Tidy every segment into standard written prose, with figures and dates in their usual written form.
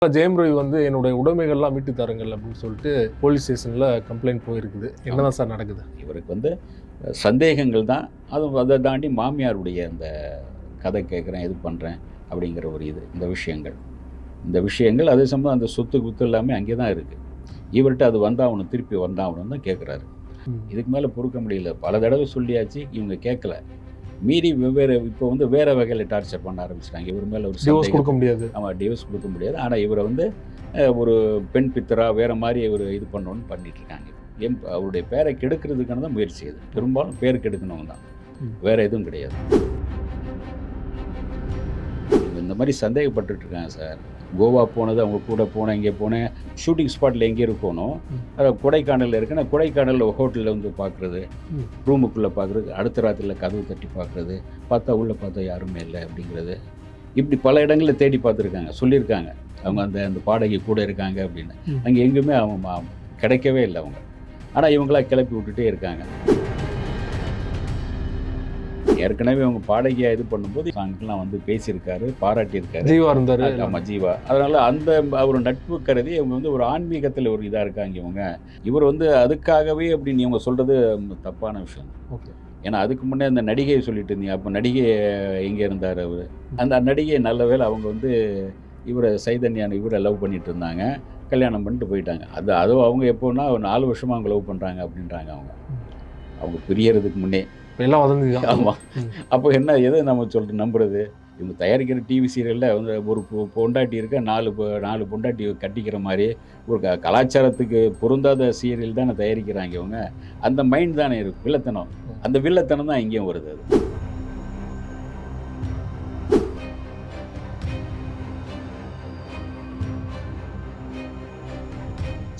ஜெயம் ரவி வந்து என்னுடைய உடைமைகள்லாம் மீட்டு தாருங்கள் அப்படின்னு சொல்லிட்டு போலீஸ் ஸ்டேஷனில் கம்ப்ளைண்ட் போயிருக்குது. என்னதான் சார் நடக்குது? இவருக்கு வந்து சந்தேகங்கள் தான். அதுவும் அதை தாண்டி மாமியாருடைய அந்த கதை கேட்குறேன், இது பண்ணுறேன் அப்படிங்கிற ஒரு இந்த விஷயங்கள் அதே சமயம் அந்த சொத்து குத்து எல்லாமே அங்கே தான் இருக்குது. இவர்கிட்ட அது வந்தாகணும், திருப்பி வந்தாகணும்னு தான் கேட்குறாரு. இதுக்கு மேலே பொறுக்க முடியல. பல தடவை சொல்லியாச்சு, இவங்க கேட்கல. மீறி வெவ்வேறு இப்போ வந்து வேறு வகையில் டார்ச்சர் பண்ண ஆரம்பிச்சிட்டாங்க. இவர் மேலே ஒரு டிவோர்ஸ் கொடுக்க முடியாது. ஆமாம், டிவோர்ஸ் கொடுக்க முடியாது. ஆனால் இவரை வந்து ஒரு பெண் பித்தரா வேறு மாதிரி இவர் இது பண்ணணும்னு பண்ணிகிட்ருக்காங்க. அவருடைய பேரை கெடுக்கிறதுக்கான தான் முயற்சி. இது பெரும்பாலும் பேர் கெடுக்கணும் தான், வேறு எதுவும் கிடையாது. இந்த மாதிரி சந்தேகப்பட்டுருக்காங்க சார். கோவா போனது, அவங்க கூட போனேன், இங்கே போனேன், ஷூட்டிங் ஸ்பாட்டில் எங்கே இருக்கணும், அதை கொடைக்கானலில் இருக்குன்னா கொடைக்கானலில் ஹோட்டலில் வந்து பார்க்குறது, ரூமுக்குள்ளே பார்க்குறது, அடுத்த ராத்திரியில் கதவு தட்டி பார்க்குறது, பார்த்தா யாருமே இல்லை அப்படிங்கிறது. இப்படி பல இடங்களில் தேடி பார்த்துருக்காங்க, சொல்லியிருக்காங்க. அவங்க அந்த பாடகி கூட இருக்காங்க அப்படின்னு. அங்கே எங்கேயுமே அவங்க கிடைக்கவே இல்லை அவங்க. ஆனால் இவங்களா கிளப்பி விட்டுட்டே இருக்காங்க. ஏற்கனவே அவங்க பாடகியாக இது பண்ணும்போது சாங்கெலாம் வந்து பேசியிருக்காரு, பாராட்டியிருக்காரு. ஜீவா இருந்தார். ஆமாம், ஜீவா. அதனால் அந்த ஒரு நட்பு கருதி அவங்க வந்து ஒரு ஆன்மீகத்தில் ஒரு இதாக இருக்காங்க. இவர் வந்து அதுக்காகவே அப்படின்னு இவங்க சொல்கிறது தப்பான விஷயம். ஓகே. ஏன்னா அதுக்கு முன்னே அந்த நடிகையை சொல்லிட்டு இருந்தீங்க. அப்போ நடிகை எங்கே இருந்தார் அவர்? அந்த நடிகை நல்ல வேலை அவங்க வந்து இவரை சைதன்யான இவரை லவ் பண்ணிட்டு இருந்தாங்க, கல்யாணம் பண்ணிட்டு போயிட்டாங்க. அதுவும் அவங்க எப்போன்னா ஒரு 4 வருஷமாக அவங்க லவ் பண்ணுறாங்க அப்படின்றாங்க. அவங்க பிரியறதுக்கு முன்னே எல்லாம் வதந்தி. ஆமாம். அப்போ எதை நம்ம நம்புறது? இவங்க தயாரிக்கிற டிவி சீரியலில் வந்து ஒரு பொண்டாட்டி இருக்க 4 பொண்டாட்டி கட்டிக்கிற மாதிரி ஒரு கலாச்சாரத்துக்கு பொருந்தாத சீரியல் தானே தயாரிக்கிறாங்க இவங்க. அந்த மைண்ட் தானே இருக்கு, வில்லத்தனம். அந்த வில்லத்தனம் தான் இங்கேயும் வருது. அது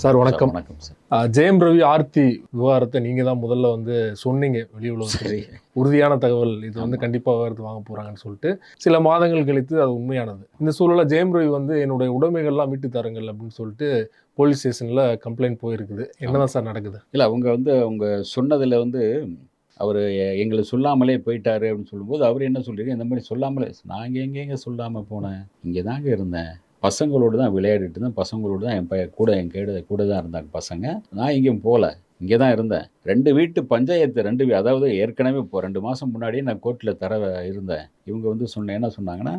சார் வணக்கம். வணக்கம் சார். ஜெயம் ரவி ஆர்த்தி விவகாரத்தை நீங்கள் தான் முதல்ல வந்து சொன்னீங்க வெளியுலகத்துக்கு. உறுதியான தகவல், இது வந்து கண்டிப்பாக விவகாரத்து வாங்க போகிறாங்கன்னு சொல்லிட்டு சில மாதங்கள் கழித்து அது உண்மையானது. இந்த சூழலில் ஜெயம் ரவி வந்து என்னுடைய உடைமைகள்லாம் மீட்டு தாருங்கள் அப்படின்னு சொல்லிட்டு போலீஸ் ஸ்டேஷனில் கம்ப்ளைண்ட் போயிருக்குது. என்னதான் சார் நடக்குது? இல்லை, அவங்க சொன்னதில் வந்து அவர் எங்களை சொல்லாமலே போயிட்டாரு அப்படின்னு சொல்லும்போது அவர் என்ன சொல்லியிருக்கேன், இந்த மாதிரி சொல்லாமலே நாங்கள் எங்கெங்கே சொல்லாமல் போனேன், இங்கே தாங்க இருந்தேன், பசங்களோடு தான் விளையாடிட்டு இருந்தேன், பசங்களோடு தான் என் கூட தான் இருந்தாங்க பசங்க, நான் எங்கேயும் போகல, இங்கே தான் இருந்தேன். 2 வீட்டு பஞ்சாயத்து, அதாவது ஏற்கனவே இப்போ 2 மாதம் முன்னாடியே நான் கோர்ட்டில் இருந்தேன். இவங்க வந்து என்ன சொன்னாங்கன்னா,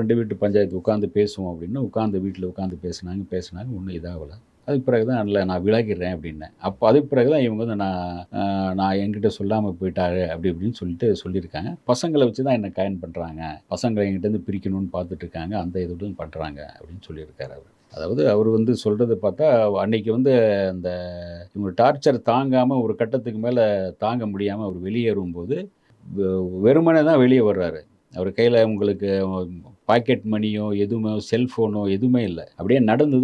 2 வீட்டு பஞ்சாயத்து உட்காந்து பேசுவோம் அப்படின்னு வீட்டில் உட்காந்து பேசினாங்க. ஒன்றும் இதாகலை. அதுக்கு பிறகு தான் இல்லை, நான் விலகிடுறேன் அப்படின்னேன். அப்போ அதுக்கு பிறகு தான் இவங்க வந்து நான் என்கிட்ட சொல்லாமல் போயிட்டாரு இப்படின்னு சொல்லியிருக்காங்க. பசங்களை வச்சு தான் என்னை காயின் பண்ணுறாங்க, பசங்களை என்கிட்டேருந்து பிரிக்கணும்னு பார்த்துட்டு இருக்காங்க, அந்த இதுவும் பண்ணுறாங்க அப்படின்னு சொல்லியிருக்காரு அவர். அதாவது அவர் வந்து சொல்கிறது பார்த்தா, அன்றைக்கி வந்து அந்த இவங்க டார்ச்சர் தாங்காமல் ஒரு கட்டத்துக்கு மேலே தாங்க முடியாமல் அவர் வெளியேறும்போது வெறுமனே தான் வெளியே வர்றாரு. அவர் கையில் உங்களுக்கு பாக்கெட் மணியோ எதுவுமே, செல்ஃபோனோ எதுவுமே இல்லை. அப்படியே நடந்து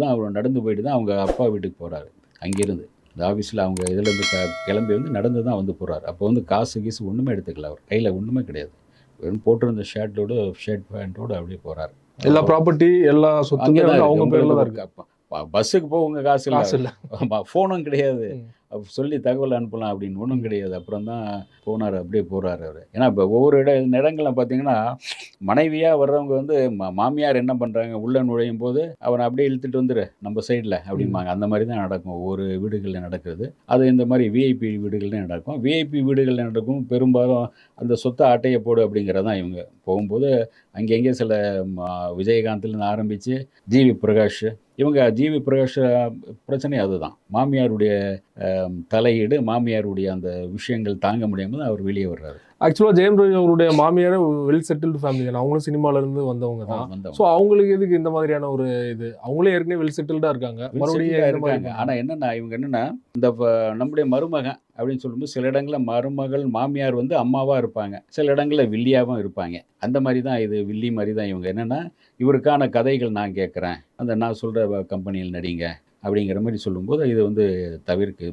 போயிட்டு தான் அவங்க அப்பா வீட்டுக்கு போகிறாரு. அங்கேருந்து இந்த ஆஃபீஸில் அவங்க இதிலேருந்து கிளம்பி வந்து நடந்து தான் வந்து போகிறாரு. அப்போ வந்து காசு ஒன்றுமே எடுத்துக்கல, அவர் கையில் ஒன்றுமே கிடையாது. வெறும் போட்டிருந்த ஷர்ட் பேண்ட்டோடு அப்படியே போகிறாரு. எல்லா ப்ராப்பர்ட்டி, எல்லா சொத்துமே அவங்க பேரில் தான் இருக்கு. அப்போ பஸ்ஸுக்கு போக காசு இல்லை. ஆமாம், ஃபோனும் கிடையாது. சொல்லி தகவல் அனுப்பலாம் அப்படின்னு ஒன்றும் கிடையாது. அப்புறம் தான் அப்படியே போகிறாரு அவர். ஏன்னா இப்போ ஒவ்வொரு இடங்களில் பார்த்தீங்கன்னா, மனைவியாக வர்றவங்க வந்து மாமியார் என்ன பண்ணுறாங்க, உள்ளே நுழையும் போது அவனை அப்படியே இழுத்துட்டு வந்துரு நம்ம சைடில் அப்படிம்பாங்க. அந்த மாதிரி தான் நடக்கும் ஒவ்வொரு வீடுகளில் நடக்கிறது. அது இந்த மாதிரி விஐபி வீடுகள்லேயும் நடக்கும். விஐபி வீடுகளில் நடக்கும் பெரும்பாலும் அந்த சொத்தை ஆட்டையை போடு அப்படிங்கிறதான். இவங்க போகும்போது அங்கங்கே சில விஜயகாந்த்லேருந்து ஆரம்பித்து ஜிவி பிரகாஷ், ஜிவி பிரகாஷ் பிரச்சனை அதுதான். மாமியாருடைய தலையீடு, மாமியாருடைய அந்த விஷயங்கள் தாங்க முடியாமல் தான் அவர் வெளியே வர்றாரு. ஆக்சுவலாக ஜெயம் ரவி அவருடைய மாமியார் வெல் செட்டில்டு ஃபேமிலி தான். அவங்களும் சினிமாவிலேருந்து வந்தவங்க தான். ஸோ அவங்களுக்கு எதுக்கு இந்த மாதிரியான ஒரு இது? அவங்களே ஏற்கனவே வெல் செட்டில்டாக இருக்காங்க, மறுபடியும் இருக்காங்க. ஆனால் இவங்க என்னென்னா, இந்த நம்முடைய மருமகன் அப்படின்னு சொல்லும்போது சில இடங்களில் மருமகள் மாமியார் வந்து அம்மாவாக இருப்பாங்க, சில இடங்களில் வில்லியாகவும் இருப்பாங்க. அந்த மாதிரி தான் இது வில்லி மாதிரி தான் இவங்க. என்னென்னா, இவருக்கான கதைகள் நான் கேட்குறேன், நான் சொல்கிற கம்பெனியில் நடிங்க அப்படிங்கிற மாதிரி சொல்லும்போது இது வந்து தவிர்க்க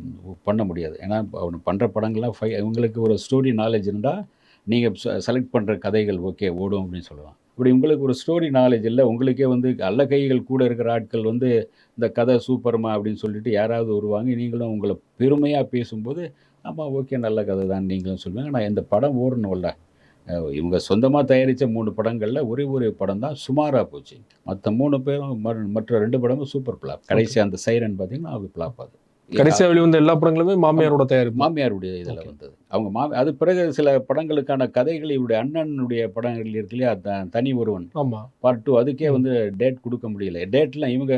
பண்ண முடியாது. ஏன்னா அவனு பண்ணுற படங்கள்லாம் இவங்களுக்கு ஒரு ஸ்டோரி நாலேஜ் இருந்தால் நீங்கள் செலக்ட் பண்ணுற கதைகள் ஓகே ஓடும் அப்படின்னு சொல்லலாம். இப்படி உங்களுக்கு ஒரு ஸ்டோரி நாலேஜ் இல்லை, உங்களுக்கே வந்து அல்ல கைகள் கூட இருக்கிற ஆட்கள் வந்து இந்த கதை சூப்பர்மா அப்படின்னு சொல்லிட்டு யாராவது வருவாங்க, நீங்களும் உங்களை பெருமையாக பேசும்போது ஆமாம் ஓகே நல்ல கதை தான் நீங்களும் சொல்லுவாங்க. நான் இந்த படம் ஓடணும்ல, இவங்க சொந்தமாக தயாரித்த 3 படங்களில் ஒரே ஒரு படம் தான் சுமாராக போச்சு. மற்ற 3 பேரும் மற்ற 2 படமும் சூப்பர் ஃப்ளாப். கடைசி அந்த சைரன் பார்த்தீங்கன்னா அது ஃப்ளாப் அது. கடைசியா வெளிவந்த எல்லா படங்களுமே மாமியாரோட தயாரிப்பு. மாமியாருடைய இதில் வந்தது. அவங்க அது பிறகு சில படங்களுக்கான கதைகள் இவருடைய அண்ணனுடைய படங்கள் இருக்கு இல்லையா, தனி ஒருவன் ஆமா. பார்ட் 2 அதுக்கே வந்து டேட் கொடுக்க முடியல. டேட்லாம் இவங்க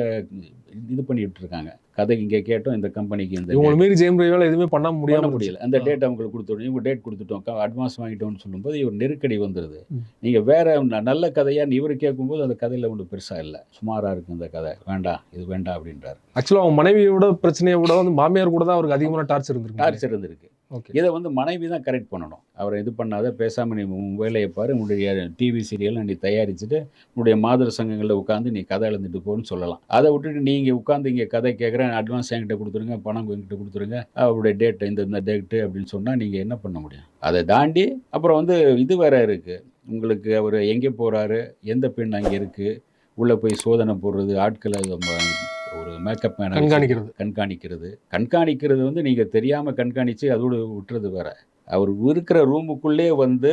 இது பண்ணிட்டு இருக்காங்க. கதை இங்கே கேட்டோம் இந்த கம்பெனிக்கு இந்த இவங்களை மீறி ஜெயம் ரவியால எதுவுமே பண்ண முடியல. முடியல. அந்த டேட் அவங்களுக்கு கொடுத்துட்டோம், இவங்க டேட் கொடுத்துட்டோம், அட்வான்ஸ் வாங்கிட்டோம்னு சொல்லும்போது இவர் நெருக்கடி வந்துடுது. நீங்கள் வேற நல்ல கதையான்னு இவர் கேட்கும்போது அந்த கதையில் ஒன்றும் பெருசாக இல்லை, சுமாராக இருக்குது இந்த கதை, வேண்டாம் இது வேண்டாம் அப்படின்றாரு. ஆக்சுவலாக அவங்க மனைவியோட பிரச்சனையை விட வந்து மாமியார் கூட தான் அவருக்கு அதிகமான டார்ச்சர் இருந்திருக்கு. இதை வந்து மனைவி தான் கரெக்ட் பண்ணணும். அவரை இது பண்ணாத, பேசாமல் நீ உன் வேலையை பாரு, உன்னுடைய டிவி சீரியலை நீ தயாரிச்சுட்டு உன்னுடைய மாதர் சங்கங்களில் உட்காந்து நீ கதை எழுந்துட்டு போன்னு சொல்லலாம். அதை விட்டுட்டு நீங்கள் உட்காந்து இங்கே கதை கேட்குறேன், அட்வான்ஸ் என்கிட்ட கொடுத்துருங்க, பணம் என்கிட்ட கொடுத்துருங்க, அவருடைய டேட்டு இந்த டேட்டு அப்படின்னு சொன்னால் நீங்கள் என்ன பண்ண முடியும்? அதை தாண்டி அப்புறம் வந்து இது வேற இருக்குது உங்களுக்கு. அவர் எங்கே போகிறாரு, எந்த பெண் அங்கே இருக்குது, உள்ளே போய் சோதனை போடுறது, ஆட்களை ஒரு மேக்கப் மேன் கண்காணிக்கிறது வந்து நீங்கள் தெரியாமல் கண்காணித்து அதோடு விட்டுறது வேற. அவர் இருக்கிற ரூமுக்குள்ளே வந்து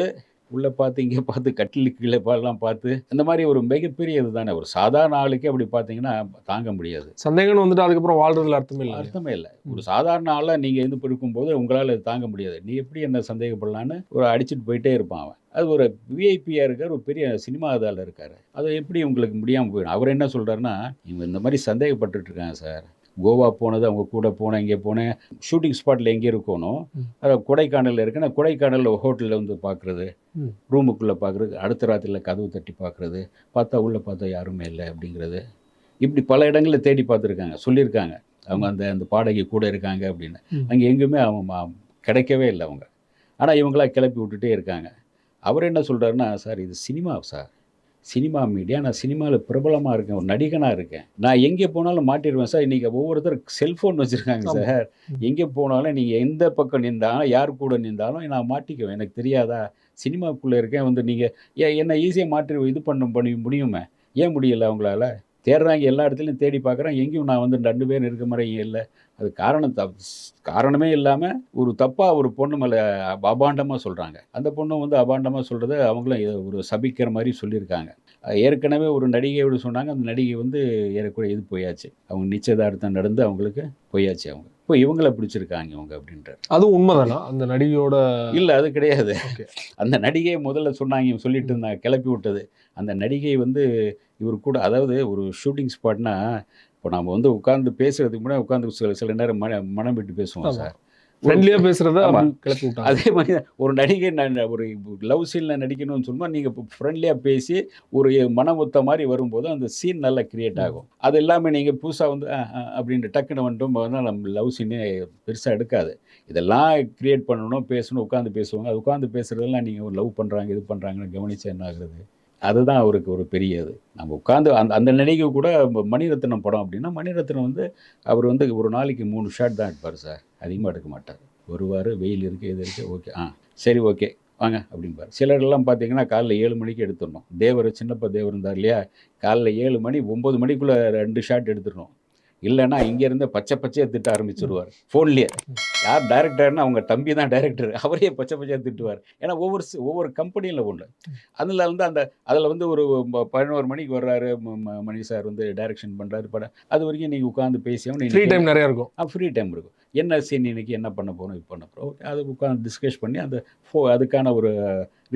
உள்ளே பார்த்து இங்கே பார்த்து கட்டிலுக்கு கீழே எல்லாம் பார்த்து இந்த மாதிரி ஒரு மிகப்பெரிய இது தானே. ஒரு சாதாரண ஆளுக்கே அப்படி பார்த்தீங்கன்னா தாங்க முடியாது. சந்தேகம்னு வந்துட்டு அதுக்கப்புறம் வாழ்றதுல அர்த்தமே இல்லை. ஒரு சாதாரண ஆளாக நீங்கள் இது இருக்கும்போது உங்களால் தாங்க முடியாது. நீ எப்படி என்ன சந்தேகப்படலான்னு ஒரு அடிச்சுட்டு போயிட்டே இருப்பான் அவன். அது ஒரு விஐபியாக இருக்கார், ஒரு பெரிய சினிமா இதால் இருக்கார். அது எப்படி உங்களுக்கு முடியாமல் போயிடும்? அவர் என்ன சொல்கிறாருன்னா, இவங்க இந்த மாதிரி சந்தேகப்பட்டுருக்காங்க சார், கோவா போனது, அவங்க கூட போனேன், இங்கே போனேன், ஷூட்டிங் ஸ்பாட்டில் எங்கே இருக்கணும், கொடைக்கானலில் இருக்குன்னா கொடைக்கானலில் ஹோட்டலில் வந்து பார்க்குறது, ரூமுக்குள்ளே பார்க்குறது, அடுத்த ராத்திரியில் கதவு தட்டி பார்க்குறது, பார்த்தா உள்ளே பார்த்தா யாருமே இல்லை அப்படிங்கிறது, இப்படி பல இடங்களில் தேடி பார்த்துருக்காங்க, சொல்லியிருக்காங்க. அவங்க அந்த பாடகி கூட இருக்காங்க அப்படின்னு. அங்கே எங்கேயுமே அவங்க கிடைக்கவே இல்லை அவங்க. ஆனால் இவங்களா கிளப்பி விட்டுட்டே இருக்காங்க. அவர் என்ன சொல்கிறாருன்னா, சார் இது சினிமா சார், சினிமா மீடியா, நான் சினிமாவில் பிரபலமாக இருக்கேன், ஒரு நடிகனாக இருக்கேன், நான் எங்கே போனாலும் மாட்டிடுவேன் சார். இன்றைக்கி ஒவ்வொருத்தர் செல்ஃபோன் வச்சுருக்காங்க சார், எங்கே போனாலும் நீங்கள் எந்த பக்கம் நின்றாலும் யார் கூட நின்றாலும் நான் மாட்டிக்குவேன், எனக்கு தெரியாதா, சினிமாவுக்குள்ளே இருக்கேன், வந்து நீங்கள் என்ன ஈஸியாக இது பண்ண முடியுமே, ஏன் முடியலை அவங்களால? தேடுறாங்க, எல்லா இடத்துலையும் தேடி பார்க்குறேன், எங்கேயும் நான் வந்து 2 பேர் இருக்க மாதிரி இல்லை. அது காரணமே இல்லாமல் ஒரு தப்பாக ஒரு பொண்ணு மேலே அபாண்டமாக சொல்கிறாங்க. அந்த பொண்ணு வந்து அபாண்டமாக சொல்கிறத அவங்களும் ஒரு சபிக்கிற மாதிரி சொல்லியிருக்காங்க. ஏற்கனவே ஒரு நடிகையோடு சொன்னாங்க, அந்த நடிகை வந்து ஏறக்குறைய இது போயாச்சு, அவங்க நிச்சயதார்த்தம் நடந்து அவங்களுக்கு போயாச்சு. அவங்க இப்போ இவங்கள பிடிச்சிருக்காங்க இவங்க அப்படின்றார். அதுவும் உண்மைதானா அந்த நடிகையோட? இல்லை, அது கிடையாது. அந்த நடிகை முதல்ல சொன்னாங்க, சொல்லிட்டு இருந்தாங்க, கிளப்பி விட்டது அந்த நடிகை வந்து இவர் கூட. அதாவது ஒரு ஷூட்டிங் ஸ்பாட்னா, இப்போ நம்ம வந்து உட்காந்து பேசுறதுக்கு முன்னாடி உட்காந்து சில நேரம் மனம் விட்டு பேசுவோம் சார், ஃப்ரெண்ட்லியாக பேசுகிறத கிளப்பி விட்டாங்க. அதே மாதிரி ஒரு நடிகை ஒரு லவ் சீனில் நடிக்கணும்னு சொல்லும்போது நீங்கள் இப்போ ஃப்ரெண்ட்லியாக பேசி ஒரு மனம் ஒத்த மாதிரி வரும்போது அந்த சீன் நல்லா கிரியேட் ஆகும். அது எல்லாமே நீங்கள் புதுசாக வந்து அப்படின்ட்டு டக்குன்னு வந்துட்டு நம்ம லவ் சீனே பெருசாக எடுக்காது. இதெல்லாம் கிரியேட் பண்ணணும், பேசணும், உட்காந்து பேசுவாங்க. அது உட்காந்து பேசுகிறதெல்லாம் நீங்கள் லவ் பண்ணுறாங்க இது பண்ணுறாங்கன்னு கவனிச்சா என்ன ஆகுறது? அதுதான் அவருக்கு ஒரு பெரிய இது. நம்ம உட்காந்து அந்த நடிகை கூட மணிரத்னம் படம் அப்படின்னா, மணிரத்னம் வந்து அவர் வந்து ஒரு நாளைக்கு 3 ஷாட் தான் எடுப்பார் சார், அதிகமாக எடுக்க மாட்டார். வருவார், வெயில் இருக்குது, இது இருக்குது, ஓகே சரி ஓகே வாங்க அப்படின்பார். சிலரெல்லாம் பார்த்தீங்கன்னா காலைல 7 மணிக்கு எடுத்துடணும். சின்னப்பா தேவர் இருந்தார் இல்லையா, காலைல 7 மணி 9 மணிக்குள்ளே 2 ஷாட் எடுத்துடணும். இல்லைன்னா இங்கேருந்து பச்சையாக திட்ட ஆரம்பிச்சிருவார் ஃபோன்லேயே. யார் டைரக்டர்னா அவங்க தம்பி தான் டைரக்டர், அவரே பச்சையாக திட்டுவார். ஏன்னா ஒவ்வொரு கம்பெனியில் ஒன்று. அதில் வந்து அதில் வந்து ஒரு 11 மணிக்கு வர்றாரு மணி சார் வந்து டைரக்ஷன் பண்ணுறாரு படம், அது வரைக்கும் நீங்கள் உட்காந்து பேசியாமல் ஃப்ரீ டைம் நிறையா இருக்கும். ஃப்ரீ டைம் இருக்கும். என்ன சீன் இன்னைக்கு என்ன பண்ண போகிறோம், இது பண்ண போகிறோம், ஓகே, அது உட்காந்து டிஸ்கஸ் பண்ணி அதுக்கான ஒரு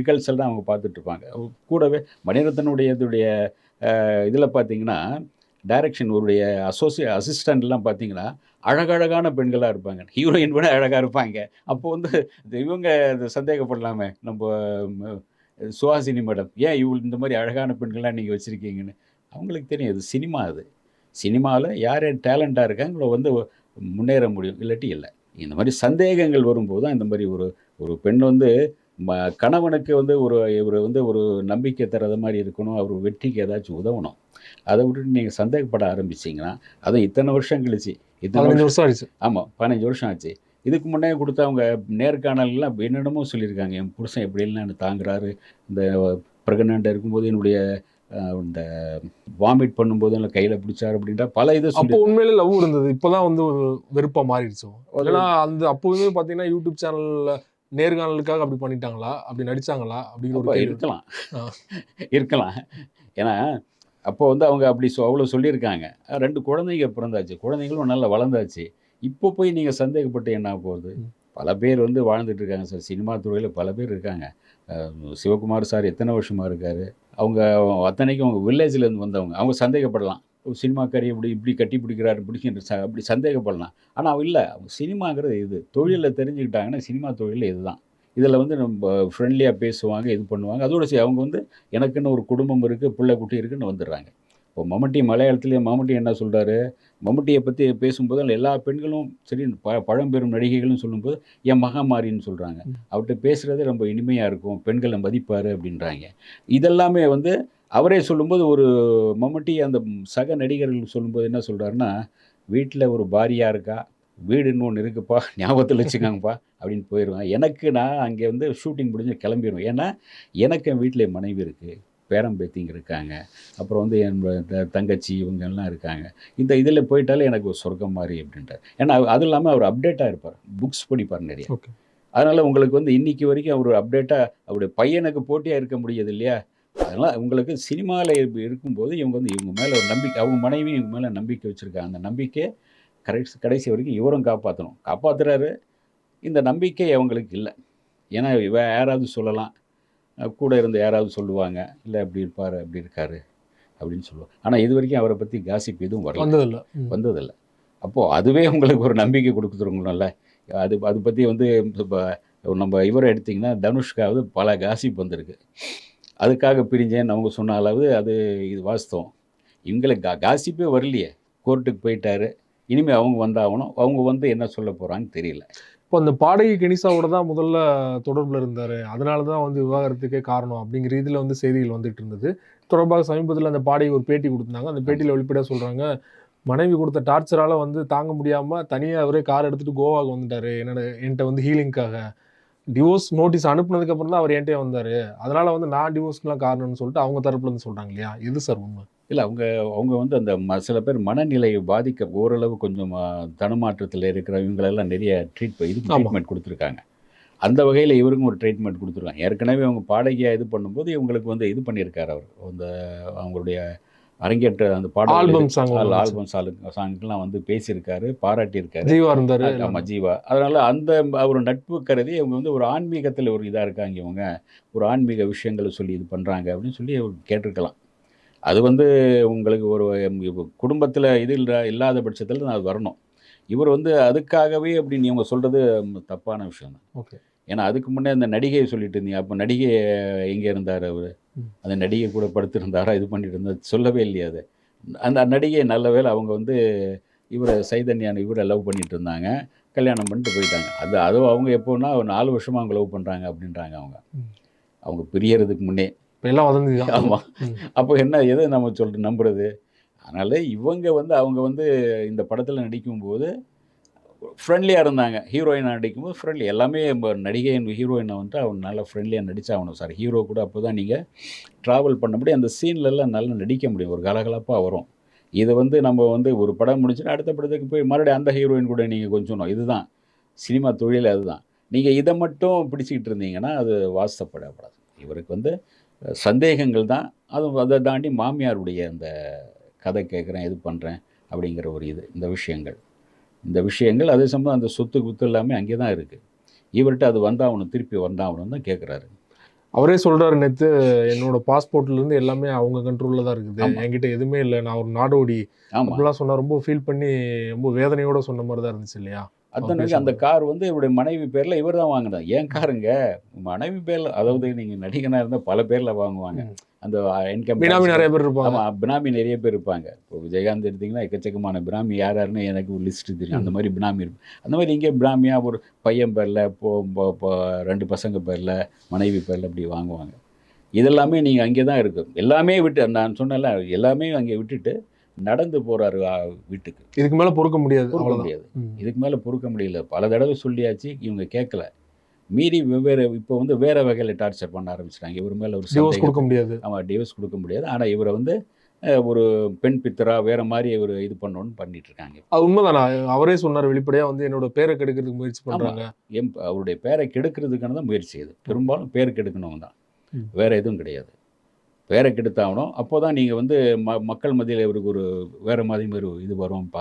ரிகல்சல் தான் அவங்க பார்த்துட்ருப்பாங்க. கூடவே மணிரத்னுடைய இதில் பார்த்தீங்கன்னா டைரக்ஷன் உடைய அசிஸ்டண்ட்லாம் பார்த்தீங்கன்னா அழகழகான பெண்களாக இருப்பாங்க, ஹீரோயின் கூட அழகாக இருப்பாங்க. அப்போ வந்து இவங்க சந்தேகப்படலாமே, நம்ம சுஹாசினி மேடம், ஏன் இந்த மாதிரி அழகான பெண்கள்லாம் நீங்கள் வச்சுருக்கீங்கன்னு. அவங்களுக்கு தெரியும் இது சினிமா. அது சினிமாவில் யார் டேலண்டாக இருக்காங்களோ வந்து முன்னேற முடியும், இல்லாட்டி இல்லை. இந்த மாதிரி சந்தேகங்கள் வரும்போது தான் இந்த மாதிரி ஒரு பெண் வந்து கணவனுக்கு வந்து இவர் வந்து ஒரு நம்பிக்கை தரத மாதிரி இருக்கணும், அவர் வெற்றிக்கு ஏதாச்சும் உதவணும். அதை விட்டுட்டு நீங்கள் சந்தேகப்பட ஆரம்பிச்சிங்கன்னா, அதுவும் இத்தனை வருஷம் கழிச்சு, 15 வருஷம் ஆச்சு. ஆமாம், 15 வருஷம் ஆச்சு. இதுக்கு முன்னே கொடுத்த அவங்க நேர்காணல்லாம் என்னென்னமோ சொல்லியிருக்காங்க. என் புருஷன் எப்படி இல்லைன்னு தாங்குறாரு, இந்த ப்ரெக்னெண்ட்டாக இருக்கும்போது என்னுடைய இந்த வாமிட் பண்ணும்போது எல்லாம் கையில் பிடிச்சார் அப்படின்ற பல இது. அப்போ உண்மையிலே லவ் இருந்தது, இப்போதான் வந்து ஒரு வெறுப்பாக மாறிடுச்சோம். ஏன்னா அப்போவே பார்த்தீங்கன்னா யூடியூப் சேனலில் நேர்காணலுக்காக அப்படி பண்ணிட்டாங்களா, அப்படி நடிச்சாங்களா அப்படிங்கிற ஒரு அப்போ கேள்வி. இருக்கலாம் ஆ. இருக்கலாம். ஏன்னா அப்போ வந்து அவங்க அப்படி அவ்வளோ சொல்லியிருக்காங்க. 2 குழந்தைங்க பிறந்தாச்சு. குழந்தைங்களும் நல்லா வளர்ந்தாச்சு. இப்போ போய் நீங்க சந்தேகப்பட்டு என்ன ஆக போகுது? ம். பல பேர் வந்து வாழ்ந்துட்டு இருக்காங்க சார். சினிமா துறையில பல பேர் இருக்காங்க. அ சிவகுமார் சார் எத்தன வருஷமா இருக்காரு. அவங்க அத்தனைக்கும் அவங்க வில்லேஜ்லேருந்து வந்தவங்க. அவங்க சந்தேகப்படலாம். ஒரு சினிமாக்காரி இப்படி இப்படி கட்டி பிடிக்கிறாரு, பிடிக்கின்ற அப்படி சந்தேகப்படலாம். ஆனா இல்ல. அவங்க சினிமாங்கிறது இது. ம். தொழில்ல தெரிஞ்சுக்கிட்டாங்கன்னா, சினிமா தொழில்ல இதுதான். இதில வந்து நம்ம ஃப்ரெண்ட்லியா பேசுவாங்க, இது பண்ணுவாங்க. அதோட அவங்க வந்து எனக்குன்னு ஒரு குடும்பம் இருக்கு, பிள்ளை குட்டி இருக்குன்னு வந்துடுறாங்க. இப்போ மம்முட்டி மலையாளத்திலேயே மம்முட்டி என்ன சொல்றாரு, மம்முட்டிய பத்தி பேசும்போது அதுல எல்லா பெண்களும் சரி பழம்பெரும் நடிகைகள்னு சொல்லும்போது, என் மகமாரின்னு சொல்றாங்க. ம். அவர்ட்ட பேசுறதே ரொம்ப இனிமையா இருக்கும். பெண்கள மதிப்பாரு அப்படின்றாய்ங்க. இதெல்லாமே வந்து அவரே சொல்லும்போது ஒரு மம்முட்டி அந்த சக நடிகர்கள் சொல்லும்போது என்ன சொல்றாருன்னா, "வீட்ல ஒரு பாரியா இருக்கா, வீடுன்னு ஒண்ணு இருக்குப்பா, ஞாபகத்துல வச்சுக்கங்கப்பா" அப்படின்னு போயிருவேன். எனக்கு நான் அங்கே வந்து ஷூட்டிங் முடிஞ்சு கிளம்பிருவேன். ஏன்னா, எனக்கு என் வீட்ல என் மனைவி இருக்கு. பேரன் பேத்திங்க இருக்காங்க. அப்புறம் வந்து என் தங்கச்சி இவங்கலாம் இருக்காங்க. இந்த இதில போயிட்டாலே எனக்கு ஒரு சொர்க்கம் மாரி அப்படின்ட்டாரு. ஏன்னா அதுவும் இல்லாம அவர் அப்டேட்டா இருப்பார். புக்ஸ் படிப்பார் நெறைய. ஓகே. அதனால உங்களுக்கு வந்து இன்னைக்கு வரைக்கும் அவரு அப்டேட்டா அவருடைய பையனுக்கு போட்டியா இருக்க முடியுது இல்லையா? அதனால உங்களுக்கு சினிமால இருக்கும்போது இவங்க வந்து இவங்க மேல ஒரு நம்பிக்கை அவங்க மனைவி இவங்க மேல நம்பிக்கை வச்சிருக்காங்க. அந்த நம்பிக்கைய கடைசி வரைக்கும் இவரும் காப்பாத்தணும். காப்பாத்துறாரு. இந்த நம்பிக்கை அவங்களுக்கு இல்ல. ஏன்னா யாராவது சொல்லலாம். கூட இருந்து யாராவது சொல்லுவாங்க. இல்ல இப்படி இருப்பாரு, அப்படி இருக்காரு அப்படின்னு சொல்லுவாங்க. ஆனா இதுவரைக்கும் அவர பத்தி காசிப் எதுவும் வரல. வந்ததில்ல. ம். வந்ததில்ல. அப்போ அதுவே உங்களுக்கு ஒரு நம்பிக்கை குடுத்துருங்கணும்ல. அது அது பத்தி வந்து இப்ப நம்ம இவர எடுத்தீங்கன்னா, தனுஷ்காவது பல காசிப் வந்திருக்கு. அதுக்காக பிரிஞ்சேன்னு அவங்க சொன்ன அளவு அது இது வாஸ்தவம். இவங்களுக்கு காசிப்பே வரலையே. கோர்ட்டுக்கு போயிட்டாரு. இனிமே அவங்க வந்தாகணும். அவங்க வந்து என்ன சொல்ல போறாங்கன்னு தெரியல. இப்போ அந்த பாடகி கெனிசாவோட தான் முதல்ல தொடர்புல இருந்தாரு. அதனால தான் வந்து விவாகரத்துக்கே காரணம் அப்படிங்கிற ரீதியில வந்து செய்திகள் வந்துட்டு இருந்தது. தொடர்பாக சமீபத்தில அந்த பாடகி ஒரு பேட்டி குடுத்திருந்தாங்க. அந்த ஆமா. பேட்டியில வெளிப்படையா சொல்றாங்க, மனைவி குடுத்த டார்ச்சரால வந்து தாங்க முடியாம தனியா அவரே கார் எடுத்துட்டு கோவாக்கு வந்துட்டாரு. என்ட்ட வந்து ஹீலிங்க்காக. டிவோர்ஸ் நோட்டீஸ் அனுப்புனதுக்கு அப்புறம் தான் அவர் என்ட்டயே வந்தாரு. அதனால வந்து நான் டிவோர்ஸ்க்குலாம் காரணம்னு சொல்லிட்டு அவங்க தரப்புல இருந்து சொல்றாங்க இல்லையா? எது சார் உண்மை? இல்ல அவங்க அவங்க வந்து அந்த சில பேர் மனநிலை பாதிக்க ஓரளவு கொஞ்சம் தடுமாற்றத்தில இருக்கிற இவங்களெல்லாம் நெறைய ஆமா. ட்ரீட்மெண்ட் குடுத்துருக்காங்க. அந்த வகையில இவருக்கும் ஒரு ட்ரீட்மெண்ட் குடுத்துருக்காங்க. ஏற்கனவே அவங்க பாடகியா இது பண்ணும்போது இவங்களுக்கு வந்து இது பண்ணியிருக்காரு அவரு. அந்த அவங்களுடைய அரங்கேற்ற அந்த பாடல்கள் ஆல்பம் சாங் ஒண்ணு வந்துச்சு. ஆல்பம் சாங்குக்குலாம் வந்து பேசியிருக்காரு, பாராட்டியிருக்காரு. ஜீவா இருந்தாரு. ஆமா எல்லாமே. ஜீவா. அதனால அந்த ஒரு நட்பு கருதி இவங்க வந்து ஒரு ஆன்மீகத்தில ஒரு இதா இருக்காங்க இவங்க. ஒரு ஆன்மீக விஷயங்கள சொல்லி இது பண்றாங்க அப்படின்னு சொல்லி அவர் கேட்டிருக்கலாம். அது வந்து உங்களுக்கு ஒரு குடும்பத்தில இது இல்லாத பட்சத்தில அது வரணும். இவர் வந்து அதுக்காகவே அப்படின்னு இவங்க சொல்றது தப்பான விஷயம் தான். ஓகே. ஏன்னா அதுக்கு முன்னே அந்த நடிகைய சொல்லிட்டு இருந்தீங்க. அப்ப நடிகை எங்க இருந்தாரு அவரு? ம். அந்த நடிகை கூட படுத்திருந்தாரா? இது பண்ணிட்டு இருந்தா சொல்லவே இல்லையே அத. அந்த நடிகை நல்ல வேளை அவங்க வந்து சைதன்யான்னு இவர லவ் பண்ணிட்டு இருந்தாங்க. கல்யாணம் பண்ணிட்டு போயிட்டாங்க. அதுவும் அவங்க எப்போன்னா ஒரு 4 வருஷமா அவங்க லவ் பண்றாங்க அப்படின்றாங்க அவங்க. ம். அவங்க பிரியறதுக்கு முன்னே. இப்ப எல்லாம் வதந்தி தான். ஆமா. ம். அப்போ என்ன எத நம்ம நம்புறது? அதனால இவங்க வந்து அவங்க வந்து இந்த படத்துல நடிக்கும்போது ஃப்ரெண்ட்லியா இருந்தாங்க. ஹீரோயினா நடிக்கும்போது ஃப்ரெண்ட்லி எல்லாமே நடிகை ஹீரோயின வந்து அவங்க நல்லா ஃப்ரெண்ட்லியா நடிச்சாகணும் சார். ஹீரோ கூட அப்பதான் நீங்க ட்ராவல் பண்ண முடியும். அந்த சீன்லலாம் நல்லா நடிக்க முடியும். ஒரு கலகலப்பா வரும். இது வந்து நம்ம வந்து ஒரு படம் முடிச்சுட்டு அடுத்த படத்துக்கு போய் மறுபடியும் அந்த ஹீரோயின் கூட நீங்க கொஞ்சணும். இதுதான் சினிமா தொழிலே அதுதான். நீங்க இத மட்டும் பிடிச்சுக்கிட்டு இருந்தீங்கன்னா, அது வாஸ்தப்படப்படாது. இவருக்கு வந்து சந்தேகங்கள் தான். அதுவும் அத தாண்டி மாமியாருடைய அந்த கதை கேட்குறேன், இது பண்றேன் அப்படிங்கிற ஒரு இது. இந்த விஷயங்கள் அதே சமயம் அந்த சொத்து, குத்து எல்லாமே அங்கே தான் இருக்கு. இவர்ட்ட அது வந்தாகணும், திருப்பி வந்தாகணும்னு தான் கேட்குறாரு. அவரே சொல்றாரு நேத்து, என்னோட பாஸ்போர்ட்ல இருந்து எல்லாமே அவங்க கண்ட்ரோல்ல தான் இருக்குது. ஆமா, என்கிட்ட எதுவுமே இல்ல. நான் ஒரு நாடோடி. ஆமா. அப்படிலாம் சொன்னா ரொம்ப ஃபீல் பண்ணி ரொம்ப வேதனையோட சொன்ன மாரி தான் இருந்துச்சு இல்லையா? அவர் அத்தனைக்கும் அந்த பேசும்போது. கார் வந்து இவருடைய மனைவி பேர்ல இவர் தான் வாங்குனார். என் காருங்க. மனைவி பேர்ல அதாவது நீங்க நடிகனா இருந்தா பல பேர்ல வாங்குவாங்க. ம். அந்த இன்கம் பினாமி டாக்ஸ் நெறைய பேர் இருப்பாங்க. ஆமா. பினாமி நெறைய பேர் இருப்பாங்க. இப்போ விஜயகாந்த் எடுத்தீங்கன்னா, எக்கச்சக்கமான பினாமி யார் யாருன்னு எனக்கு ஒரு லிஸ்ட் தெரியும். அந்த ம். மாரி பினாமி இருக்கு. அந்த மாரி இங்கே பினாமியா ஒரு பையன் பேர்ல, பொ பொ பொ 2 பசங்க பேர்ல, மனைவி பேர்ல இப்படி வாங்குவாங்க. இதெல்லாமே நீங்க அங்கே தான் இருக்கு. எல்லாமே விட்டு நான் சொன்னேன்ல, எல்லாமே அங்கே விட்டுட்டு நடந்து போறாரு வீட்டுக்கு. இதுக்கு மேல பொறுக்க முடியாது. பொறுக்க அவ்வளோதான். முடியாது. ம். இதுக்கு மேல பொறுக்க முடியல. பல தடவ சொல்லியாச்சு. இவங்க கேட்கல. மீறி வெவ்வேறு இப்போ வந்து வேற வகையில டார்ச்சர் பண்ண ஆரம்பிச்சுட்டாங்க. இவர் மேல ஒரு டிவோர்ஸ் குடுக்க சந்தேகத்த முடியாது. ஆமா டிவோர்ஸ் குடுக்க முடியாது. ஆனா இவர வந்து ஒரு பெண் பித்தரா வேற மாதிரி ஒரு இது பண்ணணும்னு பண்ணிட்டு இருக்காங்க. அது உண்மைதானா? அவரே சொன்னார் வெளிப்படையா வந்து என்னோட பேரை கெடுக்கிறதுக்கு முயற்சி ஆமா. பண்றாங்க. அவருடைய பேரை கெடுக்கிறதுக்கான தான் முயற்சி இது. பெரும்பாலும் பேர் கெடுக்கணும் தான். ம். வேற எதுவும் கிடையாது. பேரை கெடுத்தாகணும். அப்போதான் நீங்க வந்து மக்கள் மத்தியில இவருக்கு ஒரு வேற மாதிரி ஒரு இது வரும்னு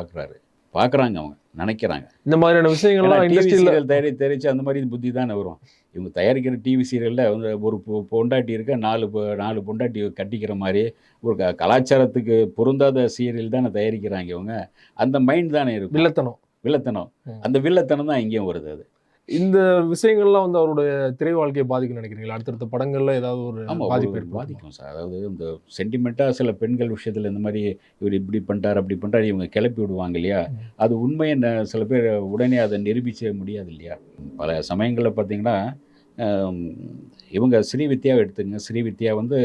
பார்க்குறாங்க அவங்க. நினைக்கிறாங்க. இந்த மாதிரியான ஏன்னா விஷயங்கள்லாம் டிவி இண்டஸ்ட்ரியில சீரியல் தயாரிச்சு அந்த மாதிரி புத்தி தானே வரும். இவங்க தயாரிக்கிற டிவி சீரியல்ல வந்து ஒரு பொண்டாட்டி இருக்க 4 பொண்டாட்டி கட்டிக்கிற மாரி ஒரு கலாச்சாரத்துக்கு பொருந்தாத சீரியல் தானே தயாரிக்கிறாங்க இவங்க. அந்த மைண்ட் தானே இருக்கும். வில்லத்தனம். வில்லத்தனம். ம். அந்த வில்லத்தனம் தான் இங்கேயும் வருது அது. இந்த விஷயங்கள்லாம் வந்து அவருடைய திரை வாழ்க்கையை பாதிக்கும்னு நினைக்கிறீங்களா? அடுத்தடுத்த படங்கள்ல ஏதாவது ஒரு ஆமா. பாதிப்பு ஏற்படுமா? பாதிக்கும் சார். அதாவது இந்த சென்டிமெண்ட்டா சில பெண்கள் விஷயத்துல இந்த மாரி இவரு இப்படி பண்ணிட்டாரு, அப்படி பண்ணிட்டாரு இவங்க கிளப்பி விடுவாங்க இல்லையா? ம். அது உண்மைய சில பேர் உடனே அத நிரூபிக்க முடியாது இல்லையா? பல சமயங்கள்ல பார்த்தீங்கன்னா, அம் இவங்க ஸ்ரீவித்யாவ எடுத்துக்கங்க. ஸ்ரீவித்யா வந்து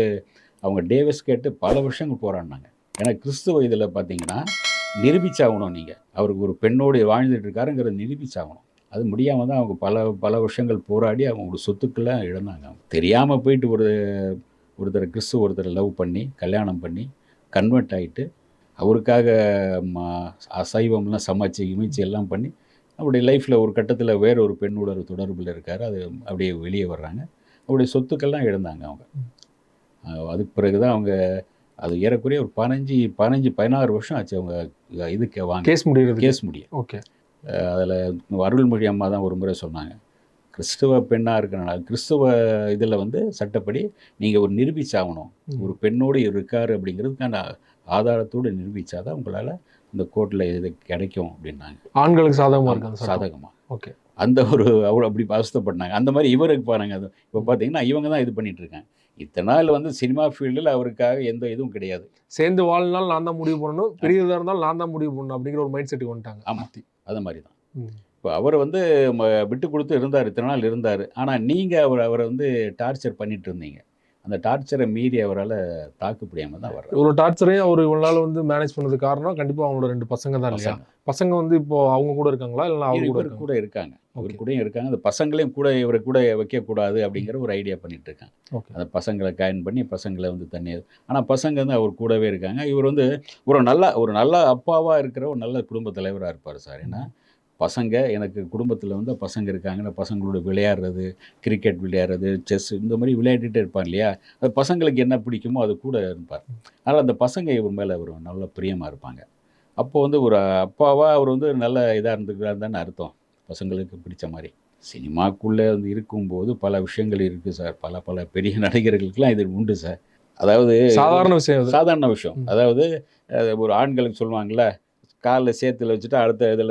அவங்க டேவிஸ் கேட்டு பல வருஷங்கள் போராடினாங்க. ஏன்னா கிறிஸ்துவ இதில பார்த்தீங்கன்னா, நிரூபிச்சாகணும் நீங்க. அவருக்கு ஒரு பெண்ணோடு வாழ்ந்துட்டு இருக்காருங்கிறத நிரூபிச்சாகணும். அது முடியாம தான் அவங்க பல வருஷங்கள் போராடி அவங்களோட சொத்துக்கள்லாம் இழந்தாங்க. தெரியாம போயிட்டு ஒருத்தர் ஒருத்தரை லவ் பண்ணி, கல்யாணம் பண்ணி, கன்வெர்ட் ஆயிட்டு, அவருக்காக ம அசைவம்லாம் சமைச்சு, கிமைச்சு எல்லாம் பண்ணி, அவருடைய லைஃப்ல ஒரு கட்டத்தில வேற ஒரு பெண்ணோட ஒரு தொடர்புல இருக்காரு. அது அப்படியே வெளிய வர்றாங்க. அவருடைய சொத்துக்கள்லாம் இழந்தாங்க அவங்க. அதுக்கு பிறகு தான் அவங்க அது ஏறக்குறைய ஒரு 16 வருஷம் ஆச்சு அவங்க இதுக்கு கேஸ் முடியறது. கேஸ் முடிய. ஓகே. அதில அருள்மொழி அம்மா தான் ஒரு முறை சொன்னாங்க. கிறிஸ்துவ பெண்ணா இருக்கனால கிறிஸ்துவ இதில வந்து சட்டப்படி நீங்க ஒரு நிரூபிச்சாகணும். ஒரு பெண்ணோடு இருக்காரு அப்படிங்கிறதுக்கான ஆதாரத்தோடு நிரூபிச்சா தான் உங்களால இந்த கோர்ட்ல இது கிடைக்கும் அப்படின்னாங்க. ஆண்களுக்கு சாதகமா இருக்கு அந்த சட்டம். சாதகமா. ஓகே. அந்த ஒரு அவ்வளோ அப்படி அவஸ்தைப்பட்டாங்க. அந்த மாதிரி இவருக்கு பாருங்க. அது இப்போ பார்த்தீங்கன்னா, இவங்க தான் இது பண்ணிட்டு இருக்காங்க. இத்தனை நாள் வந்து சினிமா ஃபீல்டில் அவருக்காக எந்த இதுவும் கிடையாது. சேர்ந்து வாழ்நாள் நான் தான் முடிவு பண்ணணும். பெரியதா இருந்தாலும் நான் தான் முடிவு பண்ணணும் அப்படிங்கிற ஒரு மைண்ட் செட்டுக்கு வந்துட்டாங்க. ஆமா. அது மாதிரி தான். ம். இப்போ அவர் வந்து விட்டு கொடுத்து இருந்தார். இத்தனை நாள் இருந்தார். ஆனால் நீங்க அவரை வந்து டார்ச்சர் பண்ணிட்டு இருந்தீங்க. அந்த டார்ச்சரை மீறி அவரால தாக்கு முடியாம தான் வர்றாரு. ஒரு டார்ச்சரையும் அவர் இவ்வளவு நாள் வந்து மேனேஜ் பண்ணதுக்கு காரணம் கண்டிப்பா அவங்களோட 2 பசங்க தான் இல்லையா? பசங்க வந்து இப்போ அவங்க கூட இருக்காங்களா? இல்ல அவர் கூட இவர் இருக்காங்க? கூட இருக்காங்க. இவர் கூடயும் இருக்காங்க. அந்த பசங்களையும் கூட இவரை கூட வைக்கக்கூடாது அப்படிங்கிற ஒரு ஐடியா பண்ணிட்டு இருக்காங்க. ஓகே. அந்த பசங்களை காயின் பண்ணி பசங்களை வந்து தண்ணி ஆனால் பசங்க வந்து அவர் கூடவே இருக்காங்க. இவர் வந்து ஒரு நல்ல அப்பாவா இருக்கிற ஒரு நல்ல குடும்ப தலைவராக இருப்பார் சார். ஏன்னா பசங்க எனக்கு குடும்பத்தில் வந்து பசங்க இருக்காங்கன்னா பசங்களோட விளையாடுறது, கிரிக்கெட் விளையாடுறது, செஸ் இந்த மாதிரி விளையாடிட்டே இருப்பார் இல்லையா? அது பசங்களுக்கு என்ன பிடிக்குமோ அது கூட இருப்பார். அதனால் அந்த பசங்க இவர் மேலே ஒரு நல்ல பிரியமாக இருப்பாங்க. அப்போ வந்து ஒரு அப்பாவாக அவர் வந்து நல்ல இதாக இருந்துக்கிறார் தானே அர்த்தம். பசங்களுக்கு பிடிச்ச மாதிரி. சினிமாக்குள்ளே வந்து இருக்கும்போது பல விஷயங்கள் இருக்குது சார். பல பெரிய நடிகர்களுக்கெல்லாம் இது உண்டு சார். அதாவது சாதாரண விஷயம் அது. சாதாரண விஷயம். அதாவது ஒரு ஆண்களுக்கு சொல்லுவாங்கள்ல, காலில் சேத்துல வச்சுட்டு அடுத்த இதில்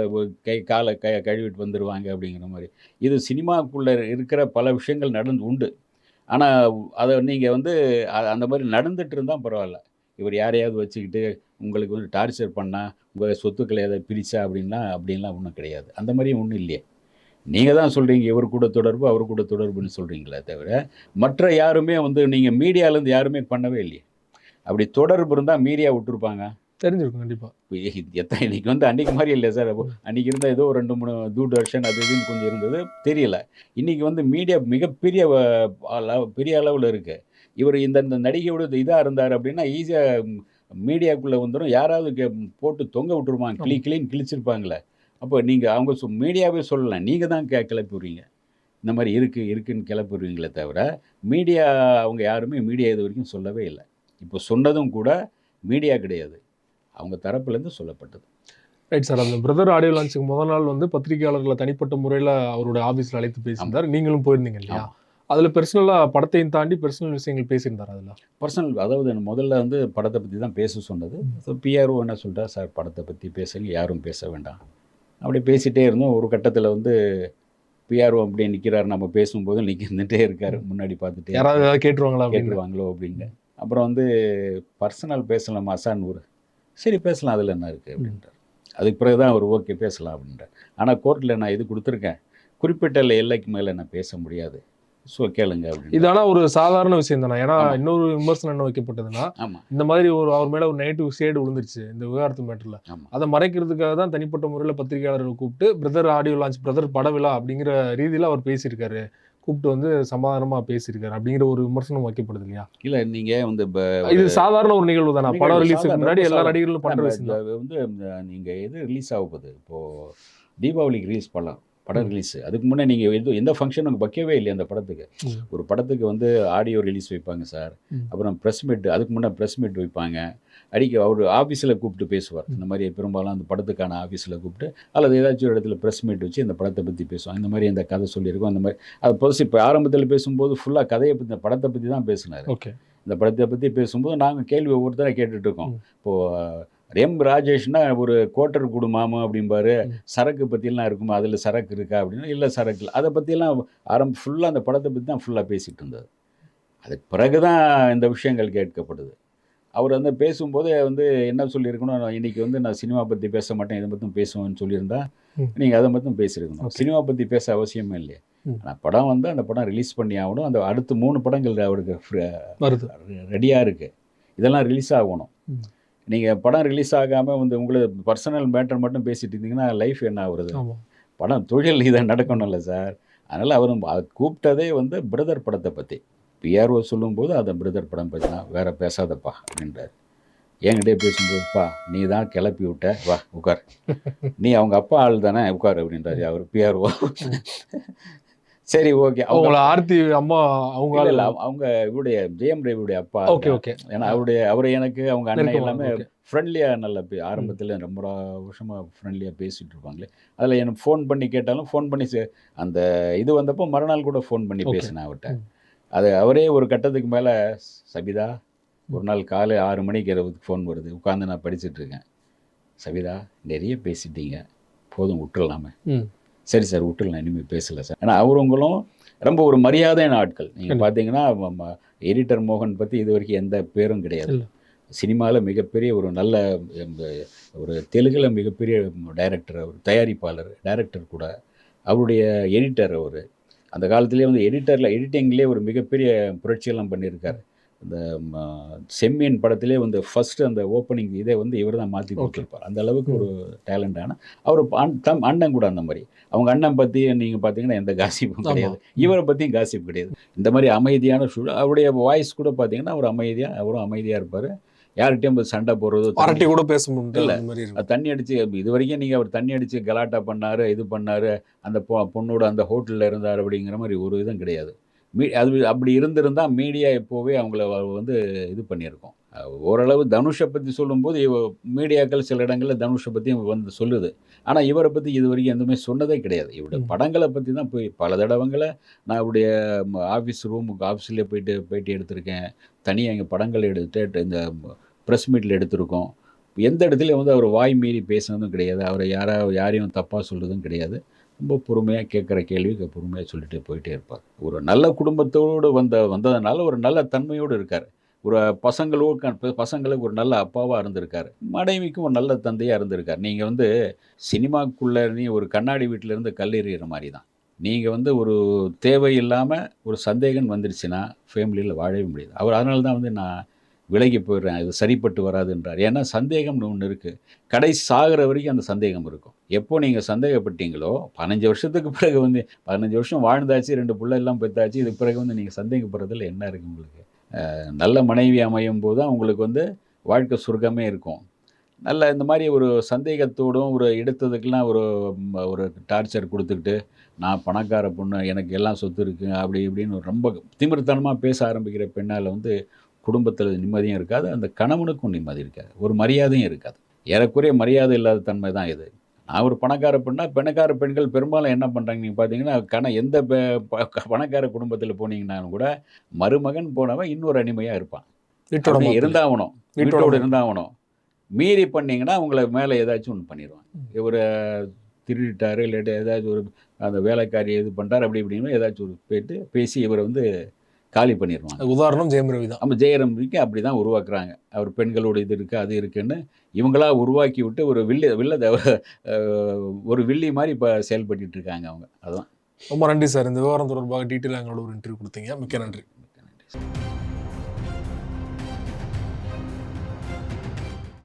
காலை கழுவிட்டு வந்துடுவாங்க அப்படிங்கிற மாதிரி. இது சினிமாக்குள்ளே இருக்கிற பல விஷயங்கள் உண்டு. ஆனால் அதை நீங்கள் வந்து அந்த மாதிரி நடந்துட்டு இருந்தால் பரவாயில்ல. இவர் யாரையாவது வச்சுக்கிட்டு உங்களுக்கு வந்து டார்ச்சர் பண்ணால் உங்கள் சொத்துக்களை எதை பிரித்தா அப்படின்லாம் ஒன்றும் கிடையாது. அந்த மாதிரியும் ஒன்றும் இல்லையே. நீங்கள் தான் சொல்கிறீங்க இவர் கூட தொடர்பு, அவர் கூட தொடர்புன்னு சொல்கிறீங்களே தவிர, மற்ற யாருமே வந்து நீங்கள் மீடியாவிலேருந்து யாருமே பண்ணவே இல்லையே. அப்படி தொடர்பு இருந்தால் மீடியா விட்டுருப்பாங்க. தெரிஞ்சிருக்கும் கண்டிப்பா. இன்னைக்கு வந்து அன்றைக்கி மாதிரி இல்லை சார். அன்றைக்கி இருந்தால் ஏதோ 2-3 தூர்தர்ஷன் அது இதுன்னு கொஞ்சம் இருந்தது தெரியல. இன்றைக்கி வந்து மீடியா மிகப்பெரிய பெரிய அளவில் இருக்குது. இவர் இந்த நடிகையோட இதாக இருந்தார் அப்படின்னா ஈஸியாக மீடியாக்குள்ளே வந்துடும். யாராவது போட்டு தொங்க விட்டுருவாங்க. கிளின்னு கிழிச்சிருப்பாங்களே. அப்போ நீங்கள் அவங்க மீடியாவே சொல்லலாம். நீங்கள் தான் கிளப்பி விடுறீங்க. இந்த மாதிரி இருக்குன்னு கிளப்பி விடுவீங்களே தவிர மீடியா அவங்க யாருமே மீடியா இது வரைக்கும் சொல்லவே இல்லை. இப்போ சொன்னதும் கூட மீடியா கிடையாது. அவங்க தரப்புலேருந்து சொல்லப்பட்டது. Right sir. அந்த பிரதர் ஆடியோ லான்ச்சுக்கு முதல் நாள் வந்து பத்திரிகையாளர்களை தனிப்பட்ட முறையில் அவரோட ஆஃபீஸில் அழைத்து பேசியிருந்தார். நீங்களும் போயிருந்தீங்க இல்லையா? அதில் பர்சனலாக படத்தையும் தாண்டி பர்சனல் விஷயங்கள் பேசியிருந்தார். அதில் பர்சனல் அதாவது முதல்ல வந்து படத்தை பற்றி தான் பேச சொன்னது. ஸோ பிஆர்ஓ என்ன சொல்கிறார், சார் படத்தை பற்றி பேசுங்க, யாரும் பேச வேண்டாம். அப்படி பேசிகிட்டே இருந்தோம். ஒரு கட்டத்தில் வந்து பிஆர்ஓ அப்படியே நிற்கிறார். நம்ம பேசும்போது நின்றுட்டே இருக்கார். முன்னாடி பார்த்துட்டு யாராவது ஏதாவது கேட்டுருவாங்களோ அப்படின்னு. அப்புறம் வந்து பர்சனல் பேசலாமா சார்? சரி பேசலாம், அதில் என்ன இருக்குது அப்படின்றார். அதுக்கு பிறகு தான் அவர் ஓகே பேசலாம் அப்படின்றார். ஆனால் கோர்ட்டில் நான் இது கொடுத்துருக்கேன், குறிப்பிட்ட எல்லைக்கு மேலே நான் பேச முடியாது, ஸோ கேளுங்க அப்படின்னு. இது ஆனால் ஒரு சாதாரண விஷயம் தானே. ஏன்னா இன்னொரு விமர்சனம் என்ன வைக்கப்பட்டதுன்னா, இந்த மாதிரி அவர் மேலே ஒரு நெகட்டிவ் ஷேடு விழுந்துருச்சு இந்த விவகாரத்து மேட்டரில். அதை மறைக்கிறதுக்காக தான் தனிப்பட்ட முறையில் பத்திரிகையாளர்கள் கூப்பிட்டு பிரதர் ஆடியோ லான்ச், பிரதர் பட விழா அப்படிங்கிற ரீதியில் அவர் பேசியிருக்காரு. கூப்பிட்டு வந்து சமாதானமா பேசியிருக்காரு அப்படிங்கிற ஒரு விமர்சனம் வைக்கப்படுது இல்லையா? இல்லை நீங்கள் வந்து இது சாதாரண ஒரு நிகழ்வு தானே? படம் ரிலீஸுக்கு சாதாரண முன்னாடி ரொம்ப எல்லா சாதாரண. நடிகர்களும் பண்ற விஷயம் தான். வந்து நீங்கள் எது ரிலீஸ் ஆக போகுது இப்போது தீபாவளிக்கு ரிலீஸ் பண்ணலாம் படம் ரிலீஸ். அதுக்கு முன்னே நீங்கள் எந்த ஃபங்க்ஷனும் வைக்கவே இல்லையா அந்த படத்துக்கு? ஒரு படத்துக்கு வந்து ஆடியோ ரிலீஸ் வைப்பாங்க சார், அப்புறம் ப்ரெஸ் மீட், அதுக்கு முன்னே ப்ரெஸ் மீட் வைப்பாங்க. அவர் ஆஃபீஸில் கூப்பிட்டு பேசுவார். இந்த மாதிரி பெரும்பாலும் அந்த படத்துக்கான ஆஃபீஸில் கூப்பிட்டு அல்லது ஏதாச்சும் ஒரு இடத்துல ப்ரெஸ் மீட் வச்சு இந்த படத்தை பற்றி பேசுவாங்க. இந்த மாதிரி இந்த கதை சொல்லியிருக்கோம், அந்த மாதிரி அது புதுசு. இப்போ ஆரம்பத்தில் பேசும்போது ஃபுல்லாக கதையை பற்றி, இந்த படத்தை பற்றி தான் பேசினார். ஓகே. இந்த படத்தை பற்றி பேசும்போது நாங்கள் கேள்வி ஒவ்வொருத்தராக கேட்டுட்ருக்கோம். இப்போது எம் ராஜேஷ்னா ஒரு கோட்டர் குடும்பமா அப்படிம்பாரு, சரக்கு பற்றிலாம் இருக்குமா, அதில் சரக்கு இருக்கா அப்படின்னா இல்லை சரக்கு இல்லை, அதை பற்றிலாம் ஃபுல்லாக அந்த படத்தை பற்றி தான் ஃபுல்லாக பேசிகிட்டு இருந்தார். அதுக்கு பிறகு தான் இந்த விஷயங்கள் கேட்கப்படுது. அவர் வந்து பேசும்போது வந்து என்ன சொல்லியிருக்கணும், இன்றைக்கி வந்து நான் சினிமா பற்றி பேச மாட்டேன், இதை மட்டும் பேசுவேன்னு சொல்லியிருந்தா நீங்கள் அதை மட்டும் பேசியிருக்கணும். சினிமா பற்றி பேச அவசியமே இல்லையா? ஆனால் படம் வந்து அந்த படம் ரிலீஸ் பண்ணி ஆகணும். அந்த அடுத்து 3 படங்கள் அவருக்கு ரெடியாக இருக்குது. இதெல்லாம் ரிலீஸ் ஆகணும். நீங்கள் படம் ரிலீஸ் ஆகாமல் வந்து உங்களுக்கு பர்சனல் மேட்டர் மட்டும் பேசிகிட்டு இருந்தீங்கன்னா லைஃப் என்ன ஆகுறது? படம் தொழில் இதை நடக்கணும்ல சார். அதனால் அவர் கூப்பிட்டதே வந்து பிரதர் படத்தை பற்றி. பிஆர்ஓ சொல்லும்போது அதை பிரதர் படம் பற்றி தான், வேறு பேசாதப்பா அப்படின்றார். என்கிட்டே பேசும்போதுப்பா நீ தான் கிளப்பி விட்ட, வா உட்கார், நீ அவங்க அப்பா ஆள் தானே, உட்கார் அப்படின்றாரு அவர் பிஆர்ஓ. சரி ஓகே. அவங்கள ஆர்த்தி அம்மா அவங்க இல்லை, அவங்க இவருடைய ஜெயம் ரவியுடைய அப்பா. Okay okay. ஏன்னா அவரை எனக்கு அவங்க அண்ணன் எல்லாமே ஃப்ரெண்ட்லியாக நல்லா ஆரம்பத்தில் ரொம்ப வருஷமாக ஃப்ரெண்ட்லியாக பேசிகிட்டு இருப்பாங்களே. அதில் எனக்கு ஃபோன் பண்ணி கேட்டாலும் ஃபோன் பண்ணி அந்த இது வந்தப்போ மறுநாள் கூட ஃபோன் பண்ணி பேசினேன் அவர்கிட்ட. அது அவரே ஒரு கட்டத்துக்கு மேலே, சபிதா ஒரு நாள் காலை 6 மணிக்கு இரவுக்கு ஃபோன் வருது, உட்காந்து நான் படிச்சுட்ருக்கேன், சபிதா நிறைய பேசிட்டீங்க, போதும் விட்டுடலாமே. சரி சார் விட்டுடலாம், இனிமேல் பேசலை சார். ஏன்னா அவங்களும் ரொம்ப ஒரு மரியாதையான ஆட்கள். நீங்கள் பார்த்தீங்கன்னா எடிட்டர் மோகன் பற்றி இது வரைக்கும் எந்த பேரும் கிடையாது. சினிமாவில் மிகப்பெரிய ஒரு நல்ல ஒரு தெலுங்கில் மிகப்பெரிய டைரக்டர், அவர் தயாரிப்பாளர், டைரக்டர் கூட. அவருடைய எடிட்டர் அவர் அந்த காலத்துலேயே வந்து எடிட்டிங்லேயே ஒரு மிகப்பெரிய புரட்சியெல்லாம் பண்ணியிருக்கார். இந்த செம்மியன் படத்திலே வந்து ஃபஸ்ட்டு அந்த ஓப்பனிங் இதே வந்து இவர் தான் மாற்றி கொடுத்துருப்பார். அந்த அளவுக்கு ஒரு டேலண்டான அவர் அண்ணன் கூட. அந்த மாதிரி அவங்க அண்ணன் பற்றி நீங்கள் பார்த்தீங்கன்னா எந்த காசிப்பும் கிடையாது, இவரை பற்றியும் காசிப் கிடையாது. இந்த மாதிரி அமைதியான அவருடைய வாய்ஸ் கூட பார்த்தீங்கன்னா அவரும் அமைதியாக இருப்பார். யார்கிட்டையும் சண்டை போடுறதோ பாராட்டி கூட பேச முடியல. தண்ணி அடித்து இது வரைக்கும் நீங்கள் அவர் தண்ணி அடித்து கலாட்டா பண்ணார், இது பண்ணார், அந்த பொண்ணோட அந்த ஹோட்டலில் இருந்தார் அப்படிங்கிற மாதிரி ஒரு இதுவும் கிடையாது. அது அப்படி இருந்திருந்தால் மீடியா இப்போவே அவங்கள வந்து இது பண்ணியிருக்கோம். ஓரளவு தனுஷை பற்றி சொல்லும்போது மீடியாக்கள் சில இடங்களில் தனுஷை பற்றியும் வந்து சொல்லுது. ஆனால் இவரை பற்றி இது வரைக்கும் எதுவுமே சொன்னதே கிடையாது. இவருடைய படங்களை பற்றி தான் போய் பல தடவைங்களை நான் இவருடைய ஆஃபீஸ்லேயே போயிட்டு பேட்டி எடுத்திருக்கேன். தனியாக இங்கே படங்கள் எடுத்துட்டு இந்த ப்ரெஸ் மீட்டில் எடுத்திருக்கோம். எந்த இடத்துலையும் வந்து அவர் வாய் மீறி பேசுனதும் கிடையாது. அவரை யாரையும் தப்பாக சொல்கிறதும் கிடையாது. ரொம்ப பொறுமையாக கேட்குற கேள்விக்கு பொறுமையாக சொல்லிட்டு போயிட்டே இருப்பார். ஒரு நல்ல குடும்பத்தோடு வந்ததுனால ஒரு நல்ல தன்மையோடு இருக்கார். ஒரு பசங்களுக்கு ஒரு நல்ல அப்பாவாக இருந்திருக்கார். மனைவிக்கும் ஒரு நல்ல தந்தையாக இருந்திருக்கார். நீங்கள் வந்து சினிமாக்குள்ளே ஒரு கண்ணாடி வீட்டிலேருந்து கல்லெறிகிற மாதிரி தான். நீங்கள் வந்து ஒரு தேவையில்லாமல் ஒரு சந்தேகம் வந்துருச்சுன்னா ஃபேமிலியில் வாழவே முடியாது. அவர் அதனால தான் வந்து நான் விலகி போயிடுறேன், இது சரிப்பட்டு வராதுன்றார். ஏன்னா சந்தேகம்னு ஒன்று இருக்குது. கடைசி சாகிற வரைக்கும் அந்த சந்தேகம் இருக்கும். எப்போ நீங்கள் சந்தேகப்பட்டீங்களோ 15 வருஷத்துக்கு பிறகு வந்து 15 வருஷம் வாழ்ந்தாச்சு, 2 பிள்ளை எல்லாம் பெற்றாச்சு, இதுக்கு பிறகு வந்து நீங்கள் சந்தேகப்படுறதுல என்ன இருக்குது உங்களுக்கு? நல்ல மனைவி அமையும் போது தான் உங்களுக்கு வந்து வாழ்க்கை சுருக்கமே இருக்கும். நல்ல இந்த மாதிரி ஒரு சந்தேகத்தோடும் ஒரு எடுத்ததுக்கெல்லாம் ஒரு டார்ச்சர் கொடுத்துக்கிட்டு, நான் பணக்கார பொண்ணு, எனக்கு எல்லாம் சொத்து இருக்குது, அப்படி இப்படின்னு ரொம்ப திமிர்த்தனமாக பேச ஆரம்பிக்கிற பெண்ணால் வந்து குடும்பத்தில் நிம்மதியும் இருக்காது, அந்த கணவனுக்கும் நிம்மதி இருக்காது, ஒரு மரியாதையும் இருக்காது. ஏறக்குறைய மரியாதை இல்லாத தன்மை தான் இது. நான் ஒரு பணக்கார பணக்கார பெண்கள் பெரும்பாலும் என்ன பண்ணுறாங்க நீங்கள் பார்த்தீங்கன்னா, எந்த பணக்கார குடும்பத்தில் போனீங்கன்னாலும் கூட மருமகன் போனவன் இன்னொரு அடிமையாக இருப்பான். இருந்தாகணும், வீட்டோடு இருந்தாகணும். மீறி பண்ணிங்கன்னா உங்களை மேலே ஏதாச்சும் ஒன்று பண்ணிடுவாங்க. இவர் திருடிட்டார், இல்லாட்டி ஏதாச்சும் ஒரு அந்த வேலைக்காரி இது பண்ணுறாரு, அப்படி இப்படின்னு ஏதாச்சும் ஒரு போயிட்டு பேசி இவரை வந்து காலி பண்ணிடுவாங்க. உதாரணம் ஜெயம் ரவி தான். ஜெயம் ரவிக்கு அப்படி தான் உருவாக்குறாங்க. அவர் பெண்களோட இது இருக்குது, அது இருக்குன்னு இவங்களா உருவாக்கி விட்டு ஒரு வில்லி மாதிரி இப்போ செயல்பட்டு இருக்காங்க அவங்க. அதுதான். ரொம்ப நன்றி சார். இந்த விவகாரம் தொடர்பாக டீட்டெயிலாக எங்களோட ஒரு இன்டர்வியூ கொடுத்தீங்க. மிக்க நன்றி. மிக்க நன்றி.